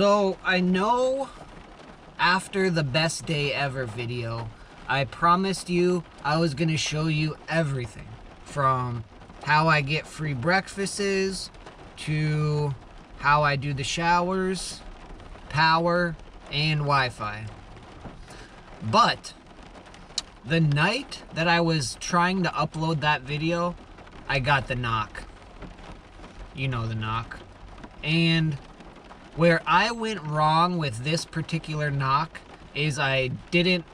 So I know after the best day ever video, I promised you I was gonna show you everything from how I get free breakfasts to how I do the showers, power, and Wi-Fi. But the night that I was trying to upload that video, I got the knock. You know the knock. And where I went wrong with this particular knock is I didn't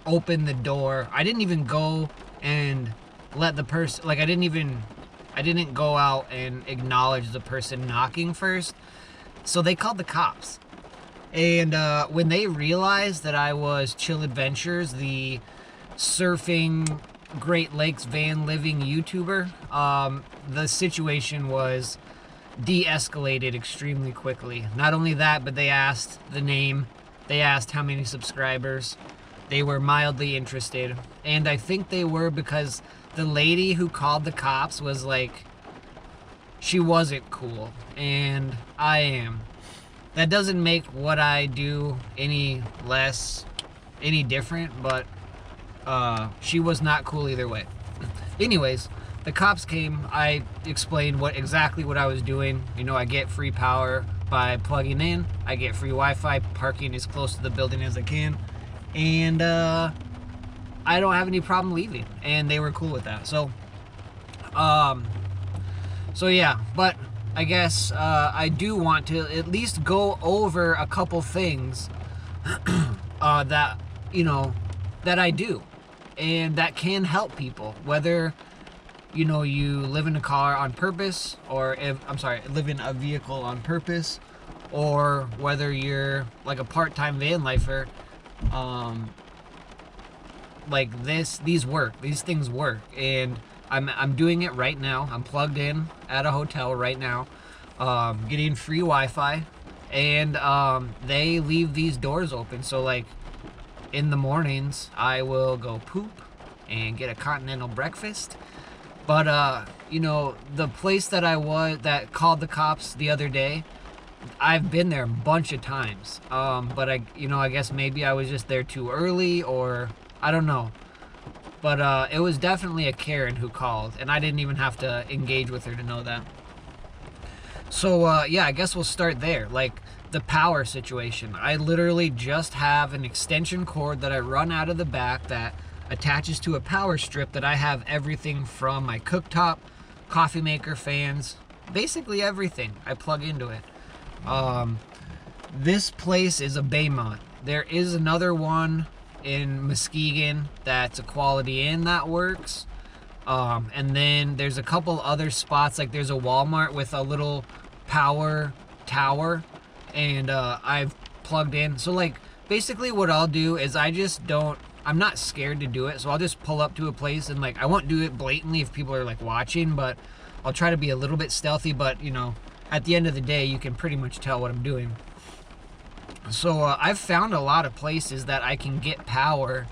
open the door. I didn't even go and let the person, like I didn't go out and acknowledge the person knocking first. So they called the cops. And when they realized that I was Chill Adventures, the surfing Great Lakes van living YouTuber, the situation was de-escalated extremely quickly. Not only that, but they asked the name, they asked how many subscribers. They were mildly interested, and I think they were because the lady who called the cops was like, she wasn't cool, and I am. That doesn't make what I do any different, but she was not cool either way. Anyways, the cops came. I explained exactly what I was doing. You know, I get free power by plugging in. I get free Wi-Fi, parking as close to the building as I can. And I don't have any problem leaving. And they were cool with that. So yeah, but I guess I do want to at least go over a couple things that, you know, that I do and that can help people, whether, you know, you live in a car on purpose, or live in a vehicle on purpose, or whether you're like a part-time van lifer. Like these things work, and I'm doing it right now. I'm plugged in at a hotel right now, getting free Wi-Fi, and they leave these doors open. So like in the mornings, I will go poop and get a continental breakfast. But you know, the place that called the cops the other day, I've been there a bunch of times. But I guess maybe I was just there too early, or I don't know. But it was definitely a Karen who called, and I didn't even have to engage with her to know that. So yeah, I guess we'll start there. Like the power situation. I literally just have an extension cord that I run out of the back that attaches to a power strip that I have everything from my cooktop, coffee maker, fans, basically everything I plug into it. This place is a Baymont. There is another one in Muskegon that's a Quality Inn that works. And then there's a couple other spots, like there's a Walmart with a little power tower, and I've plugged in. So like basically what I'll do is I'm not scared to do it, so I'll just pull up to a place, and like I won't do it blatantly if people are like watching, but I'll try to be a little bit stealthy. But you know, at the end of the day, you can pretty much tell what I'm doing. So I've found a lot of places that I can get power,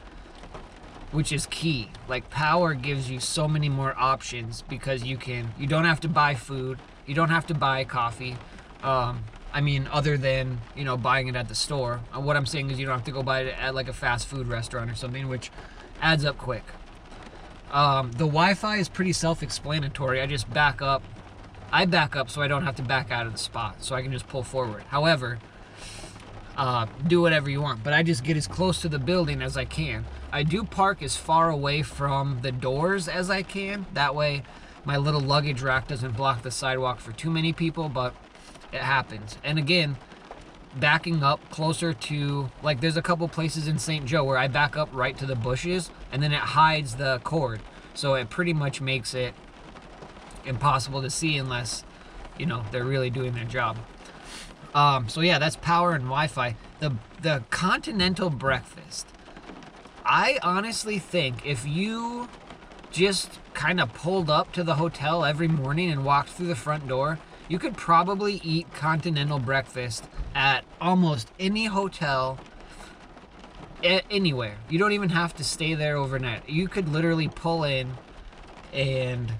which is key. Like power gives you so many more options because you don't have to buy food, you don't have to buy coffee. I mean, other than, you know, buying it at the store. What I'm saying is you don't have to go buy it at like a fast food restaurant or something, which adds up quick. The Wi-Fi is pretty self-explanatory. I just back up. I back up so I don't have to back out of the spot, so I can just pull forward. However, do whatever you want, but I just get as close to the building as I can. I do park as far away from the doors as I can. That way my little luggage rack doesn't block the sidewalk for too many people, but it happens. And again, backing up closer to, like there's a couple places in St. Joe where I back up right to the bushes, and then it hides the cord. So it pretty much makes it impossible to see unless, you know, they're really doing their job. So yeah, that's power and Wi-Fi. The continental breakfast. I honestly think if you just kind of pulled up to the hotel every morning and walked through the front door, you could probably eat continental breakfast at almost any hotel, anywhere. You don't even have to stay there overnight. You could literally pull in and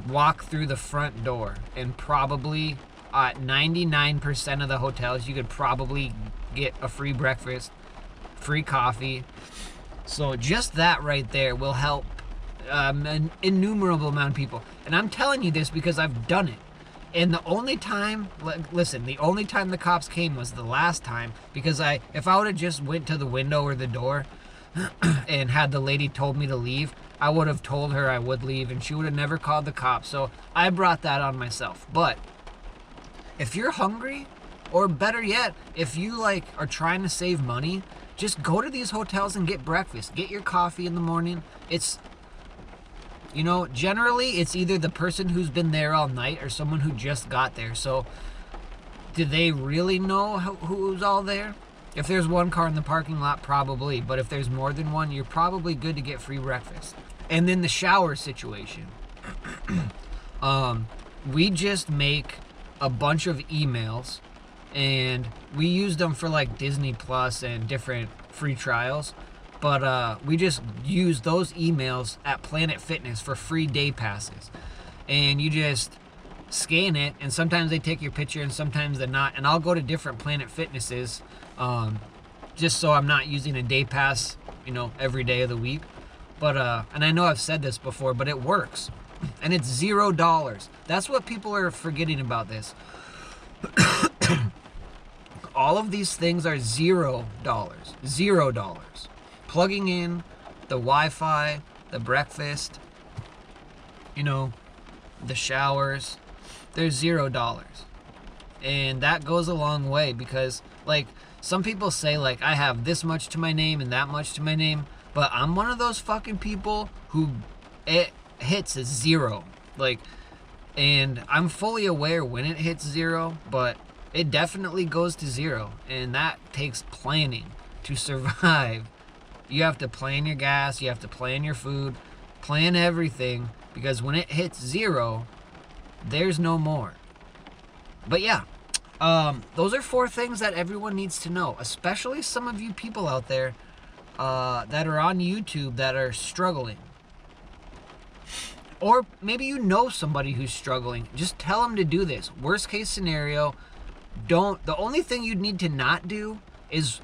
walk through the front door and probably at 99% of the hotels, you could probably get a free breakfast, free coffee. So just that right there will help an innumerable amount of people. And I'm telling you this because I've done it. And the only time, listen, the only time the cops came was the last time, because if I would have just went to the window or the door and had the lady told me to leave, I would have told her I would leave and she would have never called the cops. So I brought that on myself. But if you're hungry, or better yet, if you are trying to save money, just go to these hotels and get breakfast. Get your coffee in the morning. It's, generally it's either the person who's been there all night or someone who just got there. So do they really know who's all there? If there's one car in the parking lot, probably. But if there's more than one, you're probably good to get free breakfast. And then the shower situation. We just make a bunch of emails, and we use them for Disney Plus and different free trials. But we just use those emails at Planet Fitness for free day passes. And you just scan it, and sometimes they take your picture and sometimes they're not. And I'll go to different Planet Fitnesses just so I'm not using a day pass, every day of the week. But and I know I've said this before, but it works. And it's $0. That's what people are forgetting about this. All of these things are $0. $0. Plugging in the Wi-Fi, the breakfast, the showers, they're $0. And that goes a long way, because some people say I have this much to my name and that much to my name, but I'm one of those fucking people who it hits 0. And I'm fully aware when it hits 0, but it definitely goes to 0, and that takes planning to survive. You have to plan your gas, you have to plan your food, plan everything, because when it hits 0, there's no more. But yeah, those are 4 things that everyone needs to know, especially some of you people out there that are on YouTube that are struggling. Or maybe somebody who's struggling. Just tell them to do this. Worst case scenario, the only thing you'd need to not do is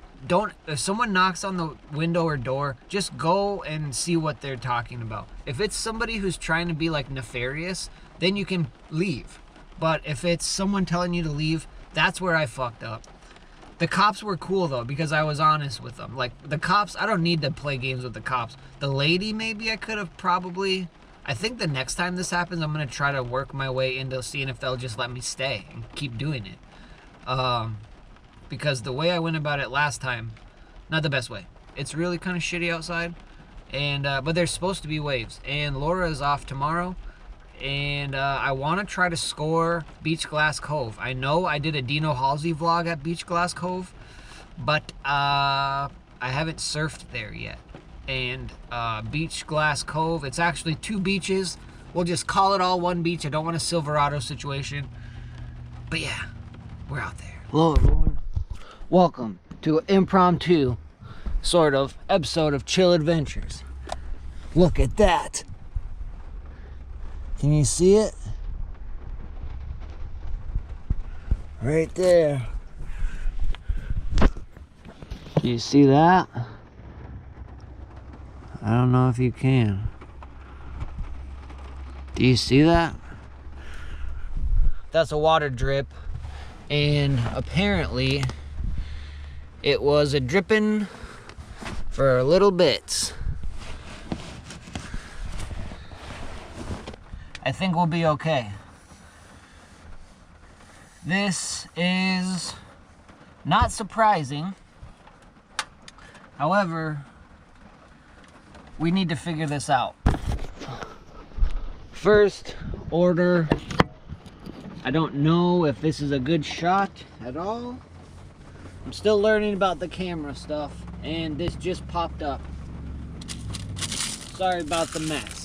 if someone knocks on the window or door, just go and see what they're talking about. If it's somebody who's trying to be nefarious, then you can leave. But if it's someone telling you to leave, that's where I fucked up. The cops were cool though, because I was honest with them. The cops, I don't need to play games with the cops. The lady, maybe I could have probably, I think the next time this happens, I'm going to try to work my way into seeing if they'll just let me stay and keep doing it. Because the way I went about it last time, not the best way. It's really kind of shitty outside, and but there's supposed to be waves. And Laura is off tomorrow, and I want to try to score Beach Glass Cove. I know I did a Dino Halsey vlog at Beach Glass Cove, but I haven't surfed there yet. And Beach Glass Cove, it's actually 2 beaches. We'll just call it all one beach. I don't want a Silverado situation. But yeah, we're out there. Hello everyone. Welcome to an impromptu sort of episode of Chill Adventures. Look at that. Can you see it? Right there. Do you see that? I don't know if you can. Do you see that? That's a water drip, and apparently it was a dripping for a little bit. I think we'll be okay. This is not surprising. However, we need to figure this out. First order, I don't know if this is a good shot at all. I'm still learning about the camera stuff, and this just popped up. Sorry about the mess.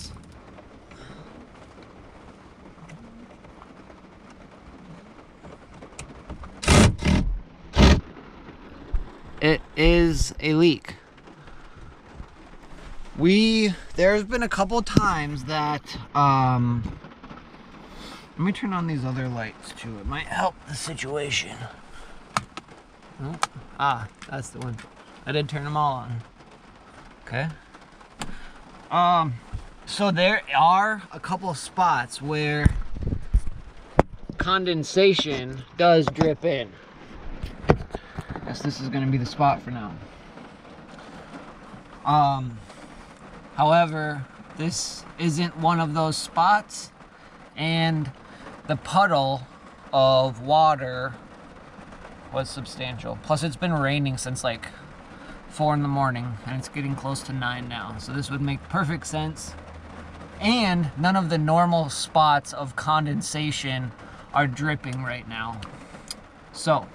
It is a leak. There's been a couple times that Let me turn on these other lights too. It might help the situation. Oh. Ah, that's the one. I did turn them all on. Okay. So there are a couple of spots where condensation does drip in. I guess this is going to be the spot for now. However, this isn't one of those spots, and the puddle of water was substantial. Plus, it's been raining since like 4 in the morning, and it's getting close to 9 now. So this would make perfect sense. And none of the normal spots of condensation are dripping right now. So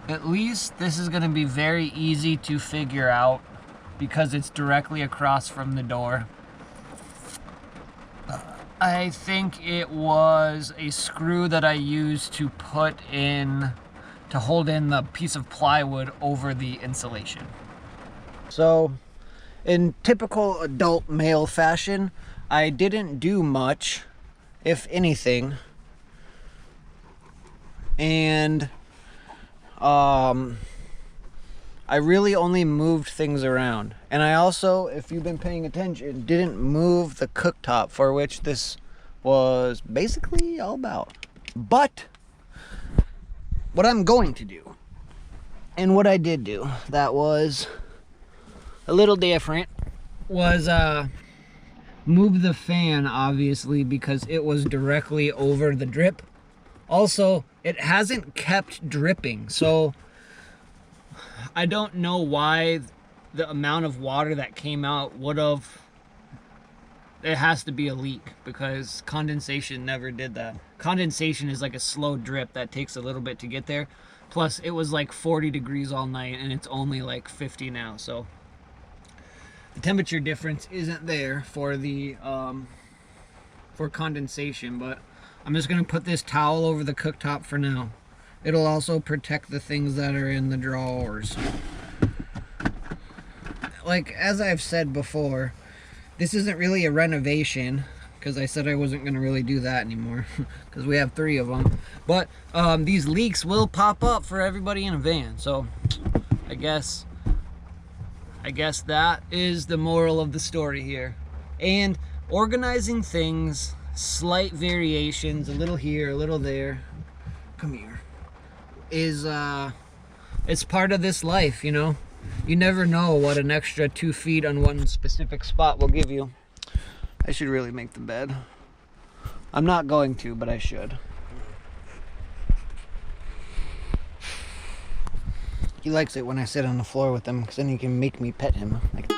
at least this is going to be very easy to figure out because it's directly across from the door. I think it was a screw that I used to put in, to hold in the piece of plywood over the insulation. So in typical adult male fashion, I didn't do much, if anything. And I really only moved things around. And I also, if you've been paying attention, didn't move the cooktop, for which this was basically all about. But what I'm going to do, and what I did do that was a little different, was move the fan, obviously, because it was directly over the drip. Also, it hasn't kept dripping, so I don't know why the amount of water that came out would have... It has to be a leak, because condensation never did that. Condensation is like a slow drip that takes a little bit to get there. Plus, it was like 40 degrees all night, and it's only like 50 now, so the temperature difference isn't there for the for condensation. But I'm just gonna put this towel over the cooktop for now. It'll also protect the things that are in the drawers. Like, as I've said before, this isn't really a renovation, because I said I wasn't going to really do that anymore, because we have 3 of them. But these leaks will pop up for everybody in a van, so I guess that is the moral of the story here. And organizing things, slight variations, a little here, a little there, come here, is it's part of this life, you know. You never know what an extra 2 feet on one specific spot will give you. I should really make the bed. I'm not going to, but I should. He likes it when I sit on the floor with him, because then he can make me pet him. Like...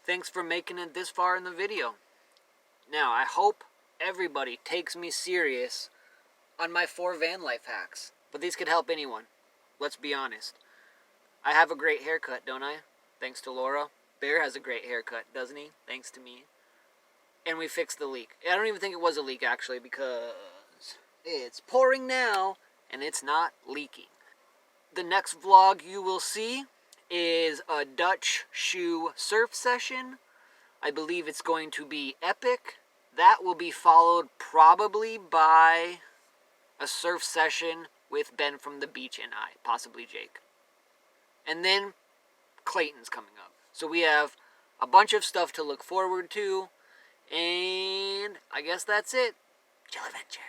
Thanks for making it this far in the video. Now, I hope everybody takes me serious on my 4 van life hacks. But these could help anyone. Let's be honest. I have a great haircut, don't I? Thanks to Laura. Bear has a great haircut, doesn't he? Thanks to me. And we fixed the leak. I don't even think it was a leak, actually, because it's pouring now, and it's not leaking. The next vlog you will see is a Dutch shoe surf session. I believe it's going to be epic. That will be followed probably by a surf session with Ben from the beach and I, possibly Jake. And then Clayton's coming up. So we have a bunch of stuff to look forward to. And I guess that's it. Chill Adventure.